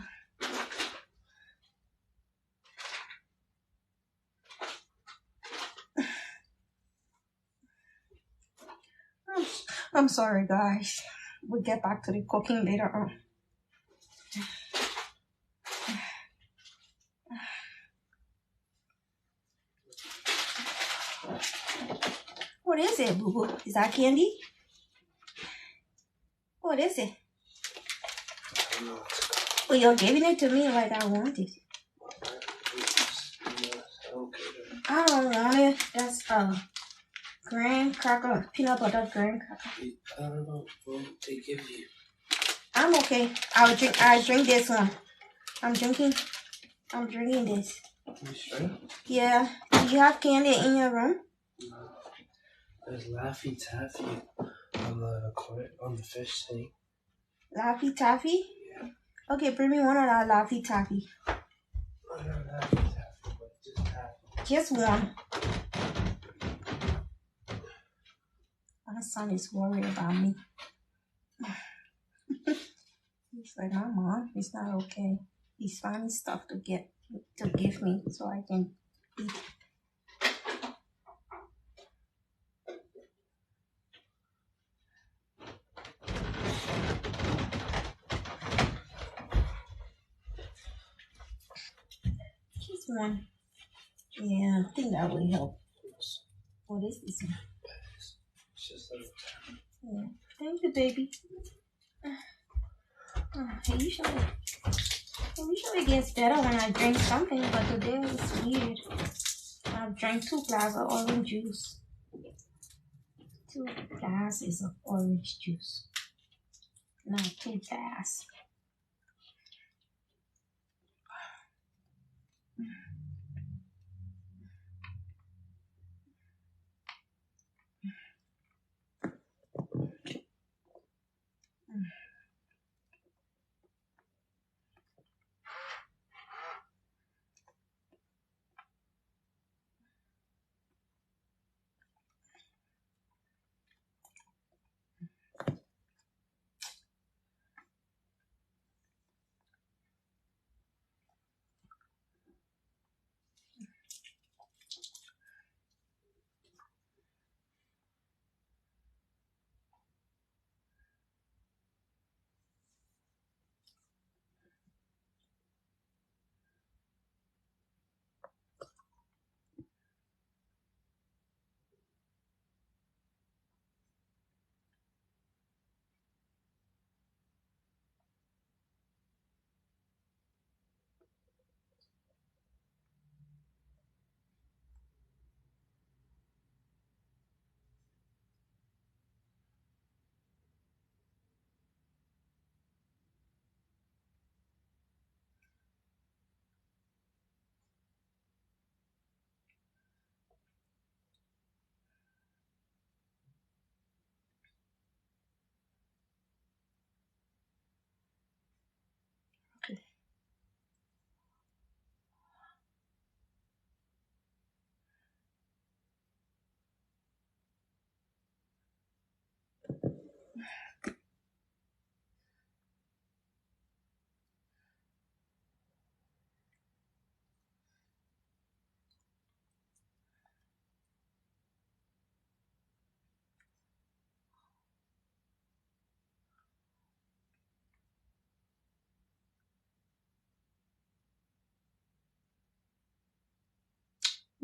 I'm sorry, guys. We'll get back to the cooking later on. What is it, boo boo? Is that candy? What is it? Well, you're giving it to me like I want it. I don't want it. That's graham cracker, peanut butter graham cracker. I don't know what they give you. I'm okay. I drink this one. I'm drinking this. You sure? Yeah. Do you have candy in your room? No. There's Laffy Taffy on the fish tank. Laffy Taffy? Yeah. Okay, bring me one of that Laffy Taffy. I don't know Laffy Taffy, but just Taffy. Just one. My son is worried about me. He's like, Mama, it's not okay. He's finding stuff to give me so I can eat. Just one. Yeah, I think that will help. What is this one? It's just like yeah. Thank you, baby. It usually gets better when I drink something, but today it's weird. I drank 2 glasses of orange juice. 2 glasses of orange juice. Not 2 glasses.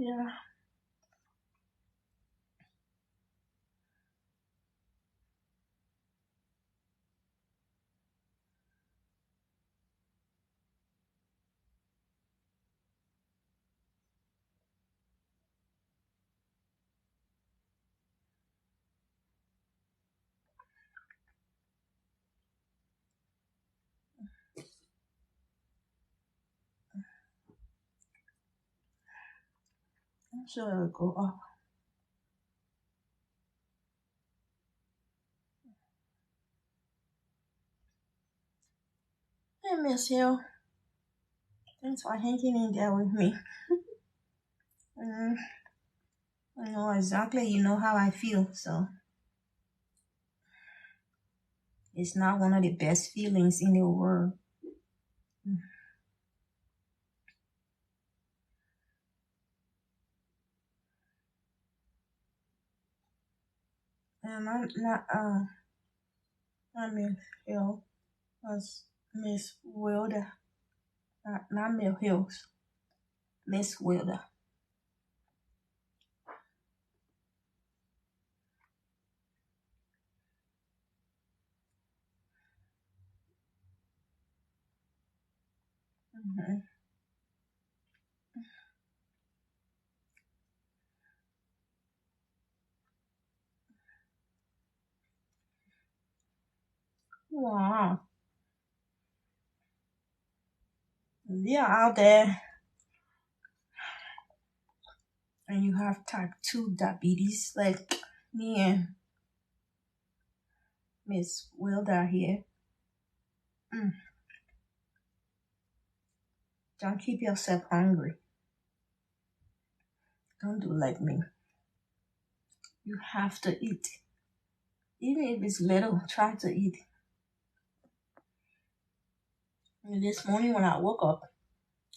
Yeah. I'm sure it'll go up. I miss you. Thanks for hanging in there with me. Mm, I know exactly, you know how I feel, so it's not one of the best feelings in the world. And I'm not, I miss you. Was Miss Wilder. Not Mill Hills. Miss Wilder. Mm-hmm. Wow. You're out there and you have type 2 diabetes like me and Miss Wilder here. Mm. Don't keep yourself hungry. Don't do like me. You have to eat. Even if it's little, try to eat. And this morning when I woke up,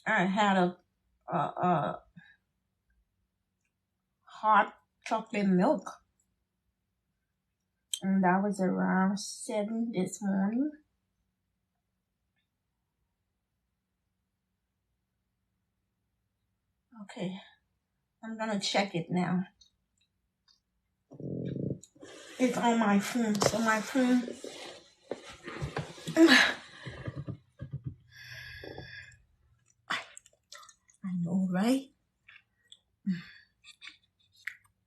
I had a hot chocolate milk. And that was around 7 this morning. Okay, I'm gonna check it now. It's on my phone, so my phone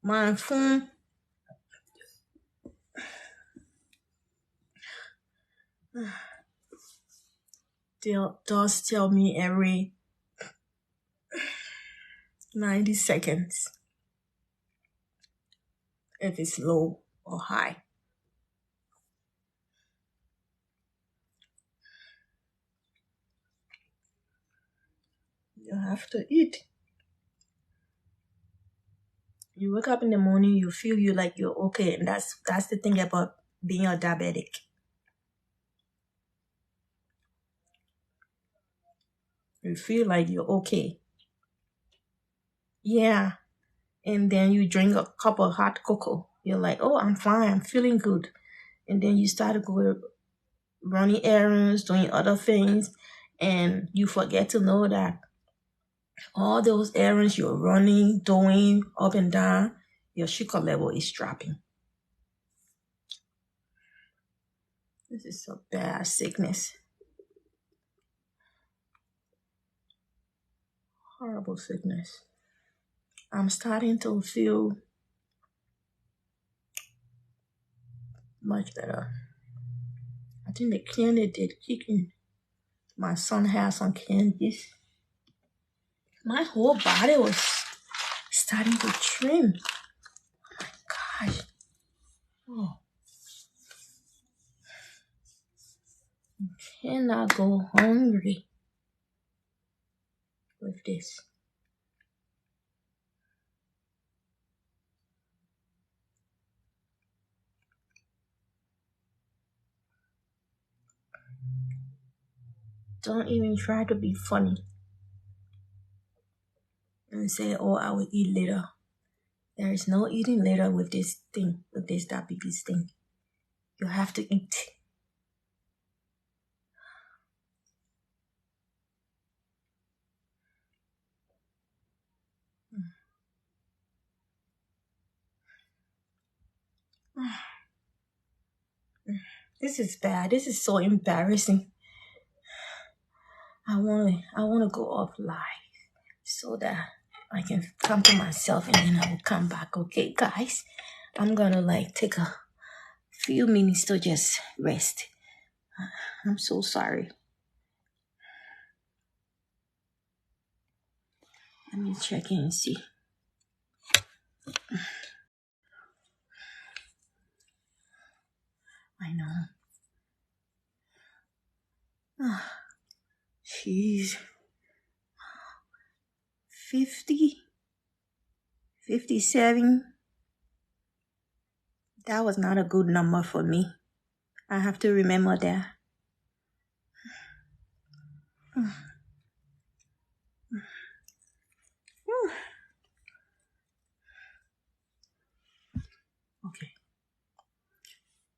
My phone. Does tell me every 90 seconds if it's low or high. You have to eat. You wake up in the morning, you feel you like you're okay, and that's the thing about being a diabetic. You feel like you're okay. Yeah. And then you drink a cup of hot cocoa. You're like, oh, I'm fine, I'm feeling good. And then you start to go running errands, doing other things, and you forget to know that all those errands you're running, doing up and down, your sugar level is dropping. This is a bad sickness. Horrible sickness. I'm starting to feel much better. I think the candy did kicking. My son has some candies. My whole body was starting to trim. Oh my gosh. Oh. You cannot go hungry with this. Don't even try to be funny and say, oh, I will eat later. There is no eating later with this thing, with this diabetes thing. You have to eat. This is bad. This is so embarrassing. I wanna go off live so that I can come to myself and then I will come back. Okay, guys? I'm gonna take a few minutes to just rest. I'm so sorry. Let me check in and see. I know. Jeez. 50? 57? That was not a good number for me. I have to remember that. Okay.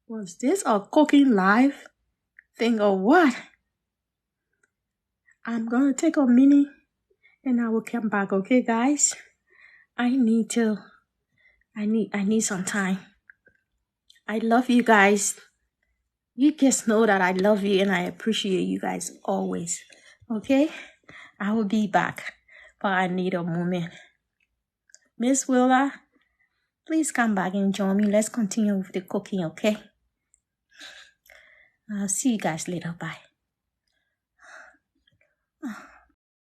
Was this a cooking live thing or what? I'm gonna take a minute and I will come back, okay, guys? I need some time. I love you guys. You just know that I love you and I appreciate you guys always. Okay? I will be back, but I need a moment. Miss Willa, please come back and join me. Let's continue with the cooking, okay? I'll see you guys later. Bye.